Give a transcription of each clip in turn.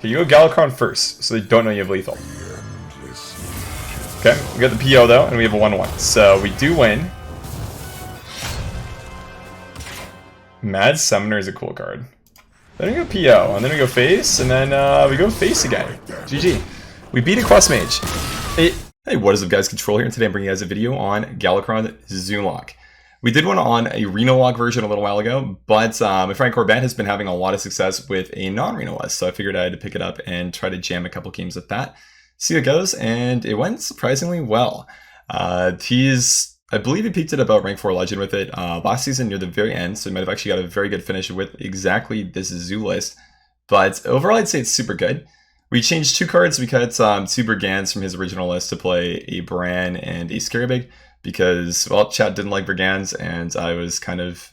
Okay, you go Galakrond first, so they don't know you have lethal. Okay, we got the PO though, and we have a 1-1. So we do win. Mad Summoner is a cool card. Then we go PO, and then we go face, and then we go face again. GG. We beat a cross mage. Hey, what is up guys, Control here, and today I'm bringing you guys a video on Galakrond Zoolock. We did one on a Reno log version a little while ago, but my friend Corbett has been having a lot of success with a non-Reno list, so I figured I had to pick it up and try to jam a couple games with that. See how it goes, and it went surprisingly well. I believe he peaked at about rank 4 legend with it last season near the very end, so he might have actually got a very good finish with exactly this zoo list. But overall, I'd say it's super good. We changed 2 cards. We cut 2 Brigands from his original list to play a Brann and a Scarab Egg because, well, chat didn't like Brigands, and I was kind of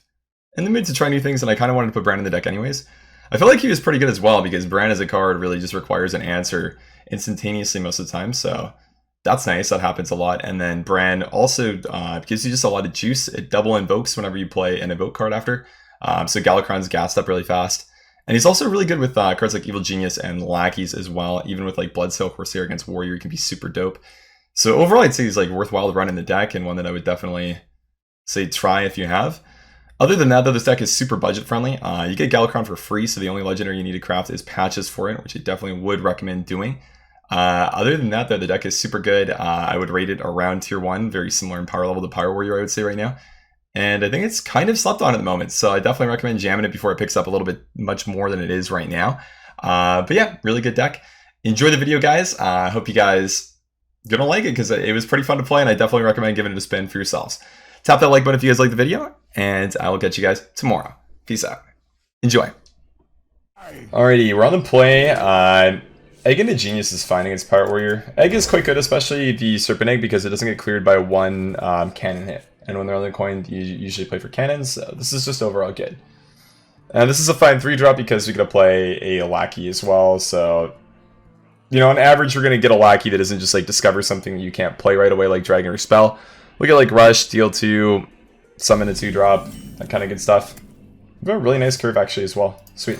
in the mood to try new things, and I kind of wanted to put Brann in the deck anyways. I feel like he was pretty good as well because Brann as a card really just requires an answer instantaneously most of the time, so that's nice. That happens a lot. And then Brann also gives you just a lot of juice. It double invokes whenever you play an evoke card after. So Galakrond's gassed up really fast. And he's also really good with cards like Evil Genius and Lackeys as well. Even with like Bloodsail Corsair against Warrior, he can be super dope. So overall, I'd say he's like worthwhile to run in the deck and one that I would definitely say try if you have. Other than that, though, this deck is super budget friendly. You get Galakrond for free, so the only legendary you need to craft is patches for it, which I definitely would recommend doing. Other than that, though, the deck is super good. I would rate it around tier 1, very similar in power level to Power Warrior, I would say right now. And I think it's kind of slept on at the moment, so I definitely recommend jamming it before it picks up a little bit much more than it is right now. But yeah, really good deck. Enjoy the video, guys. I hope you guys gonna like it because it was pretty fun to play, and I definitely recommend giving it a spin for yourselves. Tap that like button if you guys like the video, and I will catch you guys tomorrow. Peace out. Enjoy. Alrighty, we're on the play. Egg into Genius is fine against Pirate Warrior. Egg is quite good, especially the Serpent Egg, because it doesn't get cleared by 1 cannon hit. And when they're on the coin, you usually play for cannons. So this is just overall good. And this is a fine 3-drop because we could play a Lackey as well. So, you know, on average, we're going to get a Lackey that doesn't just like discover something that you can't play right away, like Dragon or Spell. We get like Rush, Deal 2, Summon a 2-drop, that kind of good stuff. We got a really nice curve actually as well. Sweet.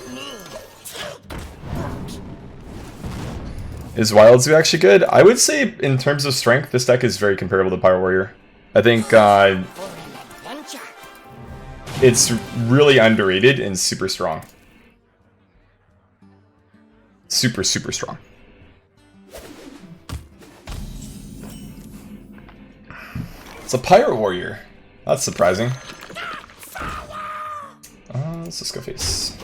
Is Wild Zoo actually good? I would say in terms of strength, this deck is very comparable to Pirate Warrior. I think it's really underrated and super strong. Super, super strong. It's a Pirate Warrior. That's surprising. Let's just go face.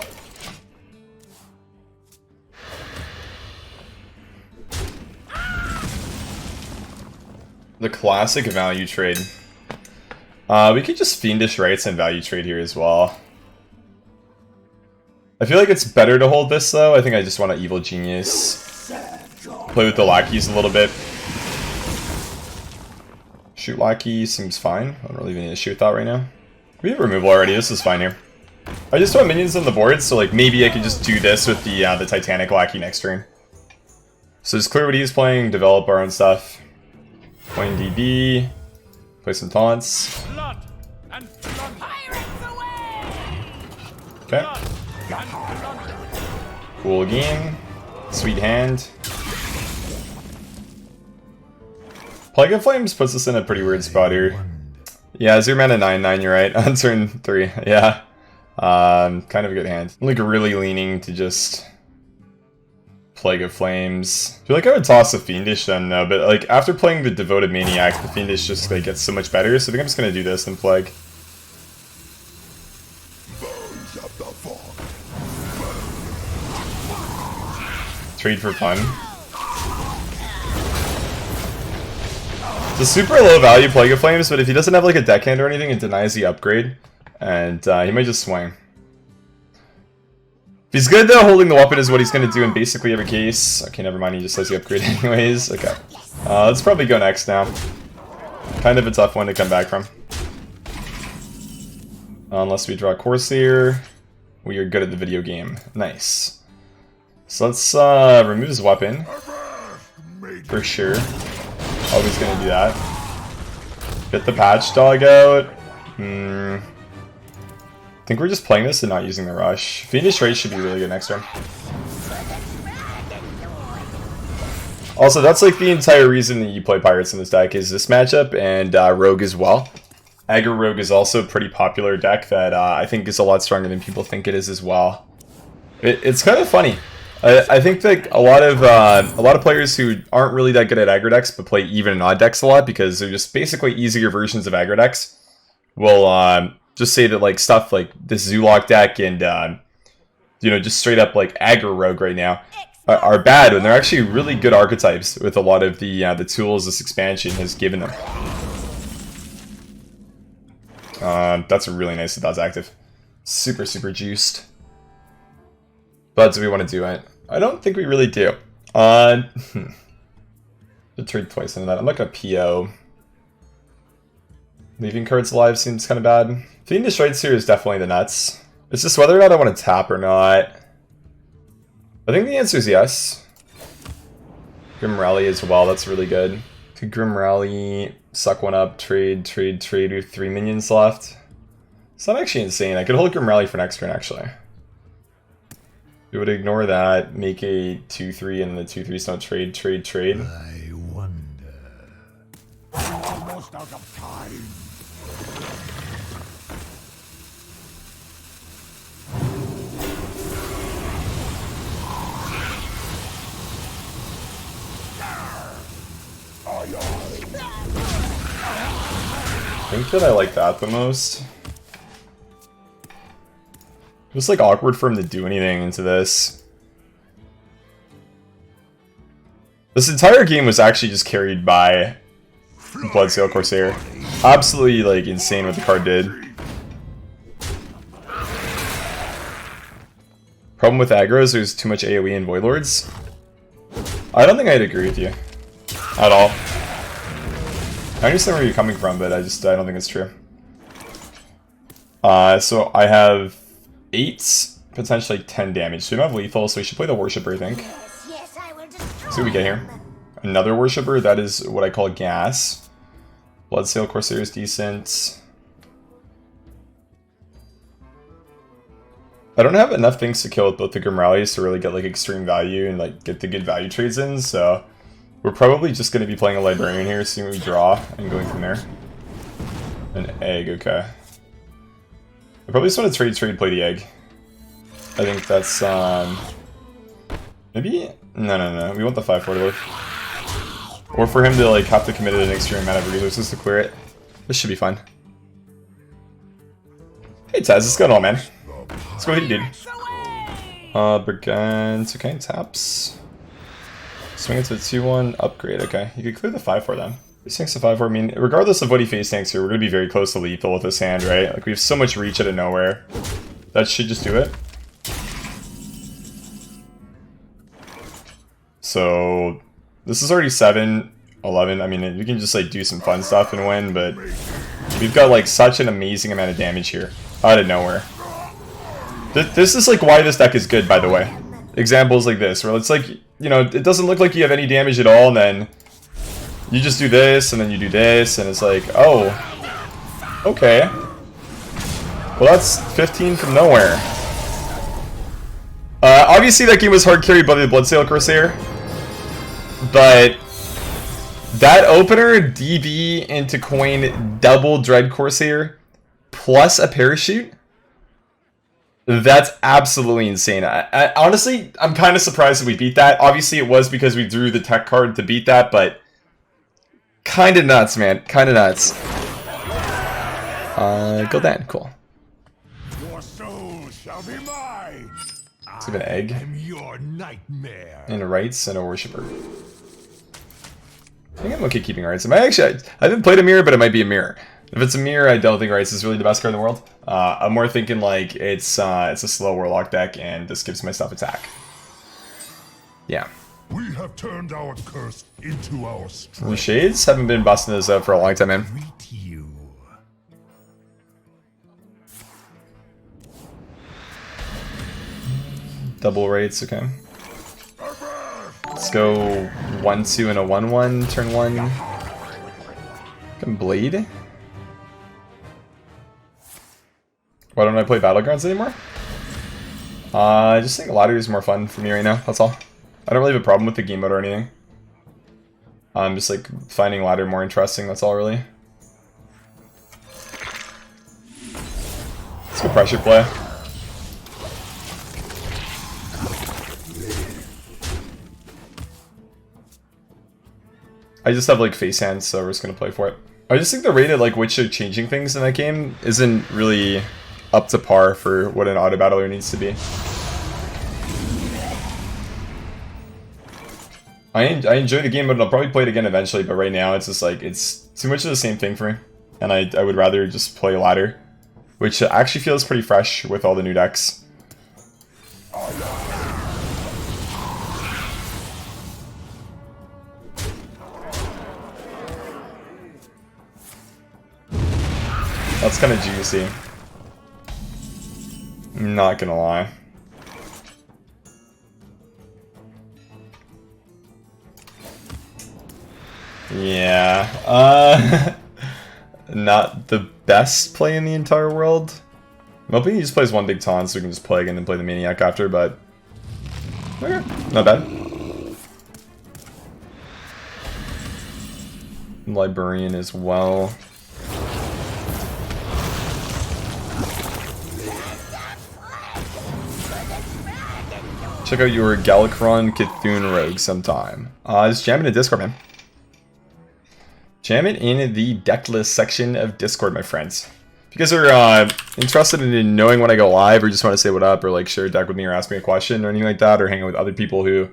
The classic value trade. We could just Fiendish Rites and value trade here as well. I feel like it's better to hold this though. I think I just want to Evil Genius. Play with the Lackeys a little bit. Shoot Lackey seems fine. I don't really even need to shoot that right now. We have removal already. This is fine here. I just want minions on the board, so like maybe I could just do this with the Titanic Lackey next turn. So just clear what he's playing, develop our own stuff. Point DB, play some taunts. Okay. Cool game. Sweet hand. Plague of Flames puts us in a pretty weird spot here. Yeah, 0 mana 9/9, you're right. On turn 3, yeah. Kind of a good hand. I'm like really leaning to just Plague of Flames. I feel like I would toss a Fiendish then though, but like after playing the Devoted Maniac, the Fiendish just like gets so much better, so I think I'm just gonna do this and Plague. Trade for fun. It's a super low value Plague of Flames, but if he doesn't have like a deckhand or anything, it denies the upgrade, and he might just swing. If he's good though, holding the weapon is what he's going to do in basically every case. Okay, never mind, he just has the upgrade anyways. Okay. Let's probably go next now. Kind of a tough one to come back from. Unless we draw Corsair, we are good at the video game. Nice. So let's remove his weapon. For sure. Always going to do that. Get the patch dog out. I think we're just playing this and not using the rush. Fiendish Rites should be really good next turn. Also, that's like the entire reason that you play Pirates in this deck is this matchup and Rogue as well. Aggro Rogue is also a pretty popular deck that I think is a lot stronger than people think it is as well. It's kind of funny. I think that a lot of players who aren't really that good at aggro decks but play even and odd decks a lot because they're just basically easier versions of aggro decks will just say that like stuff like this Zoolock deck and you know, just straight up like aggro Rogue right now are bad when they're actually really good archetypes with a lot of the tools this expansion has given them. That's really nice that that's active. Super juiced. But do we want to do it? I don't think we really do. To trade twice into that. I'm not going to PO. Leaving cards alive seems kind of bad. Fiendish Rites here is definitely the nuts. It's just whether or not I want to tap or not. I think the answer is yes. Grim Rally as well, that's really good. Could Grim Rally, suck one up, trade with 3 minions left. It's not actually insane. I could hold Grim Rally for next turn actually. We would ignore that, make a 2-3 and the 2-3s don't trade. I wonder. I'm almost out of time. I think that I like that the most. It was like awkward for him to do anything into this. This entire game was actually just carried by Bloodsail Corsair. Absolutely like insane what the card did. Problem with aggro is there's too much AoE and Void Lords. I don't think I'd agree with you at all. I understand where you're coming from, but I don't think it's true. So I have 8, potentially 10 damage. So we don't have lethal, so we should play the Worshipper, I think. Yes, I will destroy. See what we get here. Another Worshipper, that is what I call gas. Bloodsail Corsair is decent. I don't have enough things to kill with both the Grim Rallies to really get like extreme value and like get the good value trades in, so we're probably just going to be playing a Librarian here, seeing what we draw, and going from there. An egg, okay. I probably just want to trade, play the egg. I think that's, maybe? No. We want the 5-4 to live. Or for him to, like, have to commit an extreme amount of resources to clear it. This should be fun. Hey, Taz, what's going on, man? Let's go ahead, dude. Brigand, okay, taps. Swing it to the 2-1, upgrade, okay. You could clear the 5-4 then. Face tanks to 5-4, I mean, regardless of what he face tanks here, we're going to be very close to lethal with this hand, right? Like, we have so much reach out of nowhere. That should just do it. So, this is already 7, 11. I mean, we can just, like, do some fun stuff and win, but we've got, like, such an amazing amount of damage here. Out of nowhere. This is, like, why this deck is good, by the way. Examples like this, where it's like, you know, it doesn't look like you have any damage at all, and then you just do this, and then you do this, and it's like, oh, okay. Well, that's 15 from nowhere. Obviously, that game was hard carried by the Bloodsail Corsair, but that opener, DB into coin, double Dread Corsair, plus a parachute, that's absolutely insane. I honestly, I'm kind of surprised that we beat that. Obviously, it was because we drew the tech card to beat that, but kind of nuts, man. Kind of nuts. Go then. Cool. Your soul shall be mine. Let's give an egg. I'm your nightmare. And a Rites and a Worshipper. I think I'm okay keeping Rites. I haven't played a mirror, but it might be a mirror. If it's a mirror, I don't think Rites is really the best card in the world. I'm more thinking like it's a slow Warlock deck, and this gives my stuff attack. Yeah. We have turned our curse into our strength. The Shades haven't been busting this up for a long time, man. Meet you. Double Rites, okay. Let's go 1-2 and a 1-1, turn 1. Can Blade. Why don't I play Battlegrounds anymore? I just think Ladder is more fun for me right now, that's all. I don't really have a problem with the game mode or anything. Just like finding ladder more interesting, that's all really. Let's go pressure play. I just have like face hands, so we're just gonna play for it. I just think the rate at like which they're changing things in that game isn't really up to par for what an auto battler needs to be. I enjoy the game, but I'll probably play it again eventually, but right now it's just like, it's too much of the same thing for me. And I would rather just play ladder, which actually feels pretty fresh with all the new decks. That's kind of juicy. I'm not gonna lie. Yeah, not the best play in the entire world. I'm hoping he just plays one big taunt so we can just play again and play the Maniac after, but okay, not bad. Librarian as well. Check out your Galakrond Cthulhu Rogue sometime. Just jam it in Discord, man. Jam it in the deck list section of Discord, my friends. If you guys are interested in knowing when I go live, or just want to say what up, or like share a deck with me, or ask me a question, or anything like that, or hang out with other people who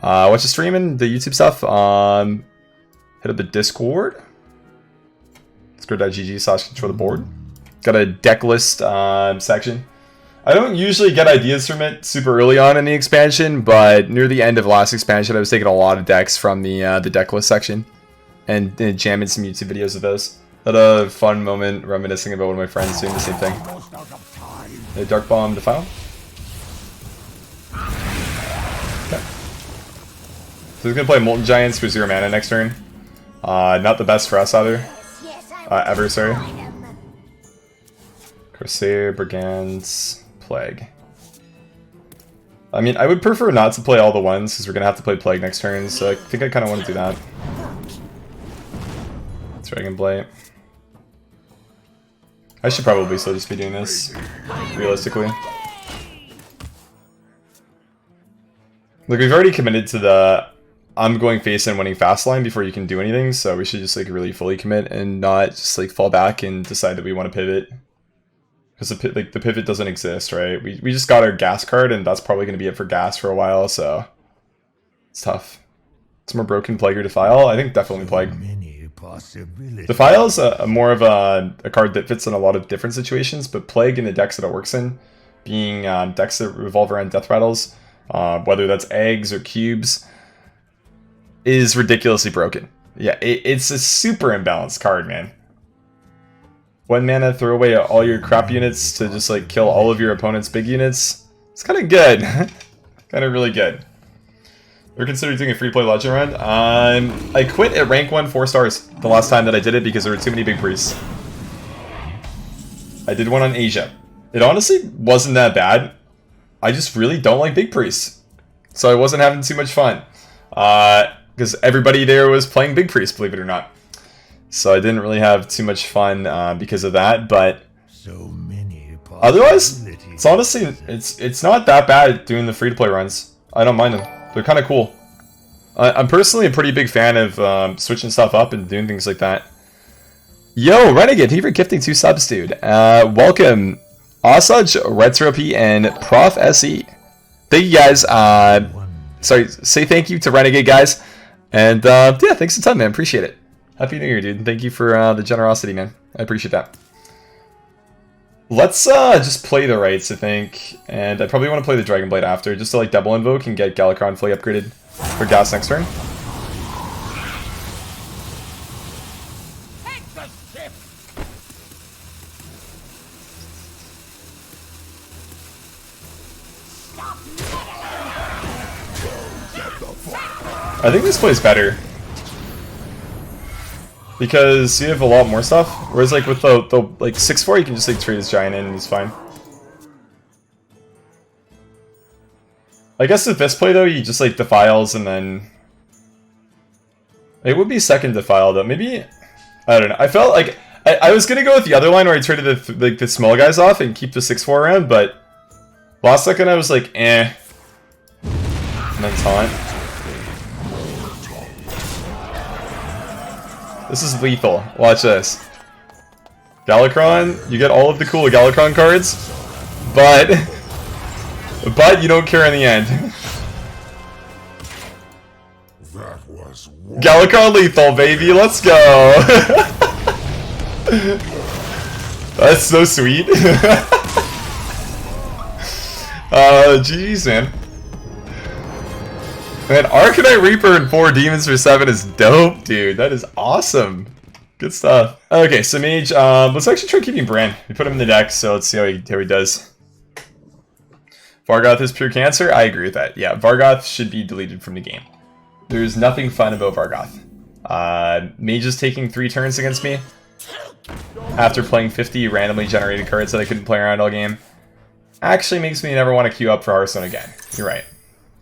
watch the stream and the YouTube stuff, hit up the Discord. Discord.gg/control the board. Got a deck list section. I don't usually get ideas from it super early on in the expansion, but near the end of last expansion, I was taking a lot of decks from the deck list section and jamming some YouTube videos of those. Had a fun moment reminiscing about one of my friends doing the same thing. A Dark Bomb Defile. Okay. So he's gonna play Molten Giants for 0 mana next turn. Not the best for us either. Ever, sorry. Corsair, Brigands, Plague. I mean, I would prefer not to play all the ones, because we're going to have to play Plague next turn, so I think I kind of want to do that. Dragonblight. I should probably still just be doing this, realistically. Look, we've already committed to the I'm going face and winning fast line before you can do anything, so we should just like really fully commit and not just like fall back and decide that we want to pivot. Because the pivot doesn't exist, right? We just got our gas card, and that's probably going to be it for gas for a while, so it's tough. Some more Broken Plague or Defile? I think definitely Plague. Defile is more of a card that fits in a lot of different situations, but Plague in the decks that it works in, being decks that revolve around death rattles, whether that's eggs or cubes, is ridiculously broken. Yeah, it's a super imbalanced card, man. 1 mana, throw away all your crap units to just like kill all of your opponent's big units. It's kind of good. Kind of really good. We're considering doing a free play legend run. I quit at rank 1 4 stars the last time that I did it because there were too many big priests. I did one on Asia. It honestly wasn't that bad. I just really don't like big priests. So I wasn't having too much fun. Because everybody there was playing big priests, believe it or not. So I didn't really have too much fun because of that, but otherwise, it's honestly, it's not that bad doing the free-to-play runs. I don't mind them. They're kind of cool. I'm personally a pretty big fan of switching stuff up and doing things like that. Yo, Renegade, thank you for gifting 2 subs, dude. Welcome, Osage, Retropy, and Prof SE. Thank you guys. Sorry, say thank you to Renegade, guys. And yeah, thanks a ton, man. Appreciate it. Happy New Year, dude. Thank you for the generosity, man. I appreciate that. Let's just play the Rites, I think. And I probably want to play the Dragonblight after, just to like double invoke and get Galakrond fully upgraded for gas next turn. I think this plays better. Because you have a lot more stuff, whereas like with the like 6/4 you can just like trade his giant in and he's fine. I guess with this play though, you just like defiles and then It would be second Defile though. Maybe, I don't know. I felt like I was gonna go with the other line where I traded the small guys off and keep the 6/4 around, but last second I was like, eh. And then taunt. This is lethal. Watch this. Galakrond, you get all of the cool Galakrond cards, but you don't care in the end. That was Galakrond lethal, baby. Let's go. That's so sweet. GG's, man. Man, Arcanite Reaper and 4 Demons for 7 is dope, dude. That is awesome. Good stuff. Okay, so Mage, let's actually try keeping Brann. We put him in the deck, so let's see how he does. Vargoth is pure cancer? I agree with that. Yeah, Vargoth should be deleted from the game. There's nothing fun about Vargoth. Mage is taking 3 turns against me after playing 50 randomly generated cards that I couldn't play around all game. Actually makes me never want to queue up for Hearthstone again. You're right.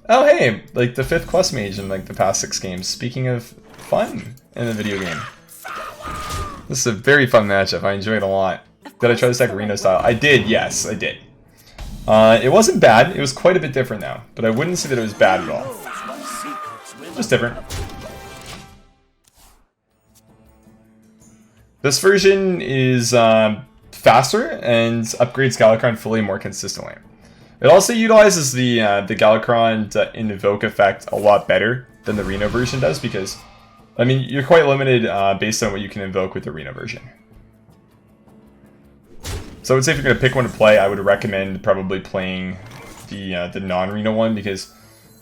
Oh hey, like the 5th Quest Mage in like the past 6 games. Speaking of fun in the video game. This is a very fun matchup. I enjoyed it a lot. Did I try this deck Reno style? I did, yes, I did. It wasn't bad. It was quite a bit different now, but I wouldn't say that it was bad at all. Just different. This version is faster and upgrades Galakrond fully more consistently. It also utilizes the Galakrond invoke effect a lot better than the Reno version does because, I mean, you're quite limited based on what you can invoke with the Reno version. So I would say if you're going to pick one to play, I would recommend probably playing the non-Reno one because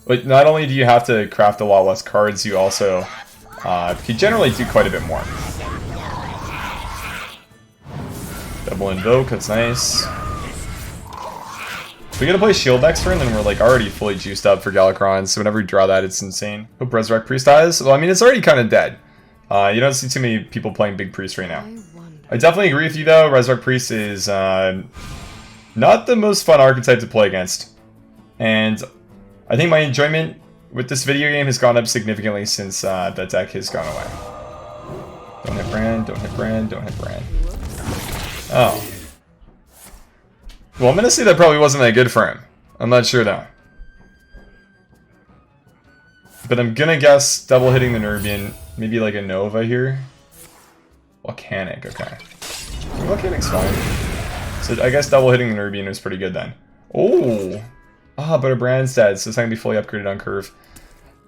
not only do you have to craft a lot less cards, you also can generally do quite a bit more. Double invoke, that's nice. We gotta play shield next turn, then we're like already fully juiced up for Galakrond, so whenever we draw that, it's insane. Hope Resurrect Priest dies. Well, I mean, it's already kind of dead. You don't see too many people playing Big Priest right now. I definitely agree with you though, Resurrect Priest is not the most fun archetype to play against. And I think my enjoyment with this video game has gone up significantly since that deck has gone away. Don't hit Brann, don't hit Brann, don't hit Brann. Oh. Well, I'm gonna say that probably wasn't that good for him. I'm not sure though. But I'm gonna guess double hitting the Nerubian, maybe like a Nova here. Volcanic, okay. Volcanic's fine. So I guess double hitting the Nerubian was pretty good then. Oh! Ah, but a Brann's dead, so it's not gonna be fully upgraded on curve.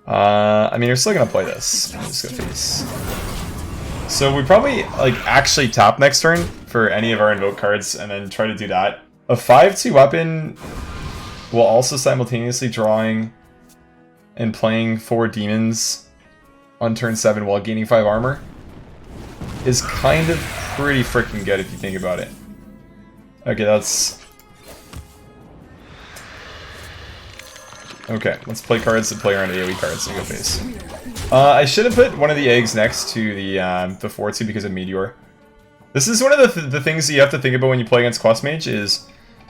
I mean, you're still gonna play this. Let's go face. So we probably like actually tap next turn for any of our invoke cards and then try to do that. A 5/2 weapon while also simultaneously drawing and playing 4 demons on turn 7 while gaining 5 armor is kind of pretty freaking good if you think about it. Okay, that's... Okay, let's play cards that play around AoE cards and go face. I should have put one of the eggs next to the 4/2 because of Meteor. This is one of the things that you have to think about when you play against Quest Mage is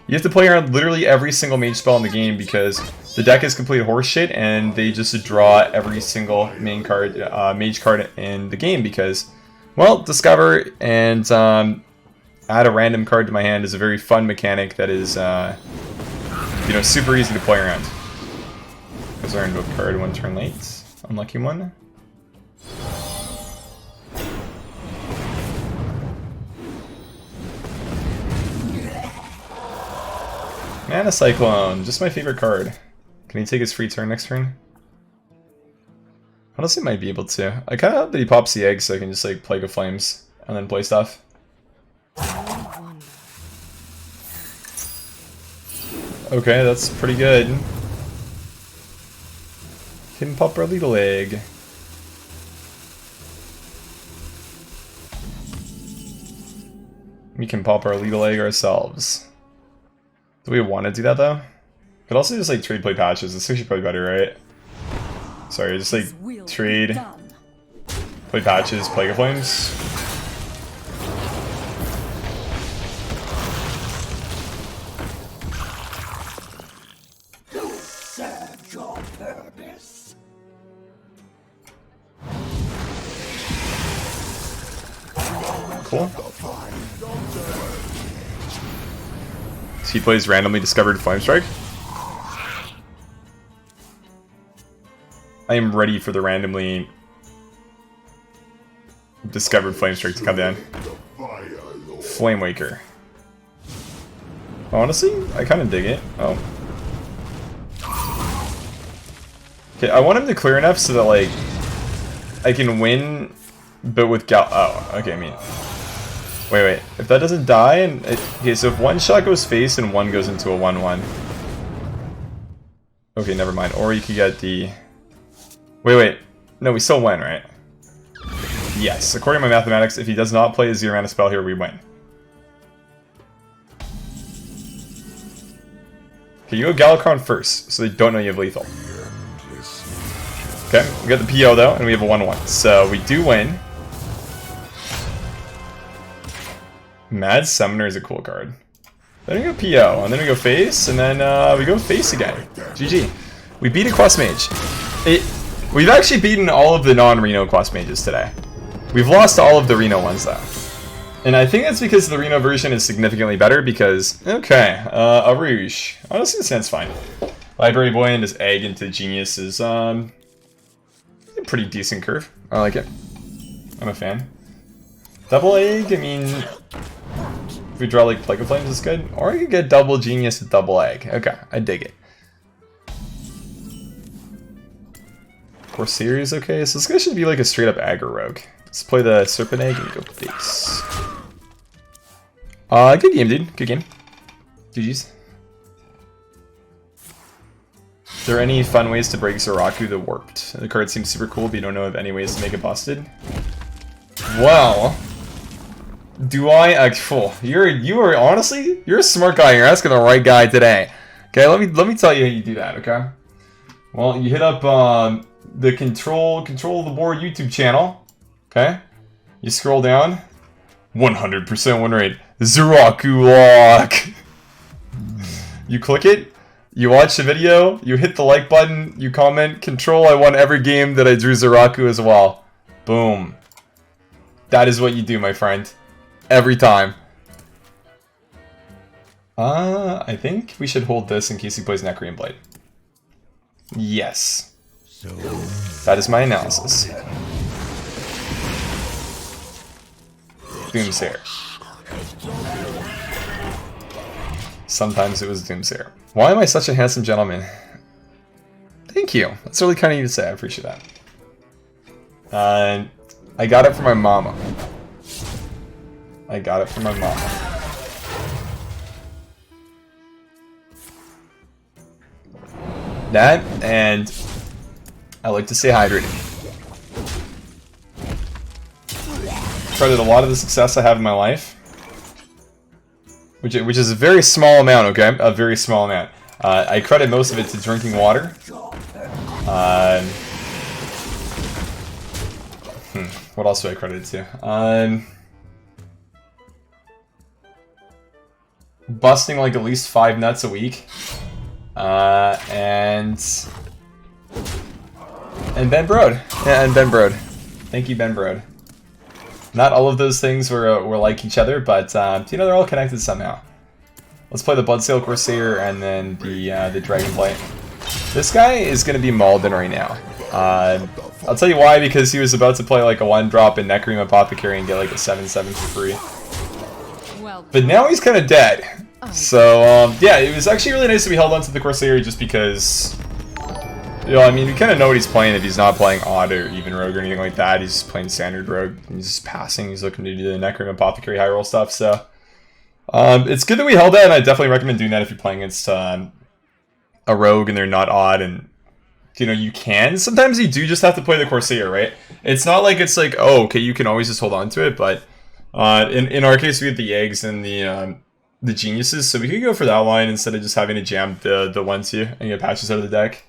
you have to play around literally every single mage spell in the game because the deck is complete horseshit and they just draw every single main card, mage card in the game because, well, discover and add a random card to my hand is a very fun mechanic that is, you know, super easy to play around. Because our invoke card 1 turn late. Unlucky one. Mana Cyclone, just my favorite card. Can he take his free turn next turn? Honestly, might be able to. I kind of hope that he pops the egg so I can just like Plague of Flames and then play stuff. Okay, that's pretty good. Can pop our little egg. We can pop our little egg ourselves. Do we want to do that though? Could also just like trade play patches. It's actually probably better, right? Sorry, just like trade play patches, Plague of Flames. Serve your purpose. Cool. So he plays randomly discovered Flame Strike. I am ready for the randomly discovered Flame Strike to come down. Flame Waker. Honestly, I kind of dig it. Oh. Okay, I want him to clear enough so that, like, I can win, but with oh, okay, I mean... Wait. If that doesn't die, and... okay, so if one shot goes face and one goes into a 1-1. Okay, never mind. Or you could get the... Wait. No, we still win, right? Yes. According to my mathematics, if he does not play a 0-mana spell here, we win. Okay, you go Galakrond first, so they don't know you have lethal. Okay, we got the PO though, and we have a 1-1. So we do win. Mad Summoner is a cool card. Then we go PO, and then we go face, and then we go face again. GG. We beat a Quest Mage. We've actually beaten all of the non-Reno Quest Mages today. We've lost all of the Reno ones though. And I think that's because the Reno version is significantly better because... okay, a Rouge. Honestly, this sounds fine. Library Boy and his egg into Genius is a pretty decent curve. I like it. I'm a fan. Double Egg, I mean... if we draw like Plague of Flames, it's good. Or you could get double Genius with double Egg. Okay, I dig it. Corsair is okay, so this guy should be like a straight up aggro rogue. Let's play the Serpent Egg and go face. Good game, dude. Good game. GG's. Are there any fun ways to break Zoraku the Warped? The card seems super cool, but you don't know of any ways to make it busted. Well, do I? You are honestly, you're a smart guy. You're asking the right guy today. Okay, let me tell you how you do that. Okay. Well, you hit up the control of the board YouTube channel. Okay. You scroll down. 100% win rate. Zoraku lock. You click it. You watch the video. You hit the like button. You comment. Control. I won every game that I drew Zoraku as well. Boom. That is what you do, my friend. Every time. I think we should hold this in case he plays Nerubian Blade. Yes. That is my analysis. Doomsayer. Sometimes it was Doomsayer. Why am I such a handsome gentleman? Thank you. That's really kind of you to say. I appreciate that. I got it from my mama. I got it from my mama. That, and I like to stay hydrated. Credit a lot of the success I have in my life, which is a very small amount, okay? A very small amount. I credit most of it to drinking water. What else do I credit it to? Busting like at least 5 nuts a week. And Ben Brode. Yeah, and Ben Brode. Thank you, Ben Brode. Not all of those things were like each other, but you know, they're all connected somehow. Let's play the Bloodsail Corsair and then the Dragonblight. This guy is going to be Malden right now. I'll tell you why, because he was about to play like a 1-drop in Necrim Apothecary and get like a 7/7 for free. But now he's kind of dead. So, yeah, it was actually really nice that we held on to the Corsair just because, you know, I mean, we kind of know what he's playing if he's not playing Odd or Even Rogue or anything like that. He's just playing Standard Rogue. He's just passing. He's looking to do the Necrim Apothecary high roll stuff, so it's good that we held that, and I definitely recommend doing that if you're playing against a Rogue and they're not Odd, and, you know, you can. Sometimes you do just have to play the Corsair, right? It's not like it's like, oh, okay, you can always just hold on to it, but in our case, we had the eggs and the geniuses, so we could go for that line instead of just having to jam the 1/2 and get patches out of the deck.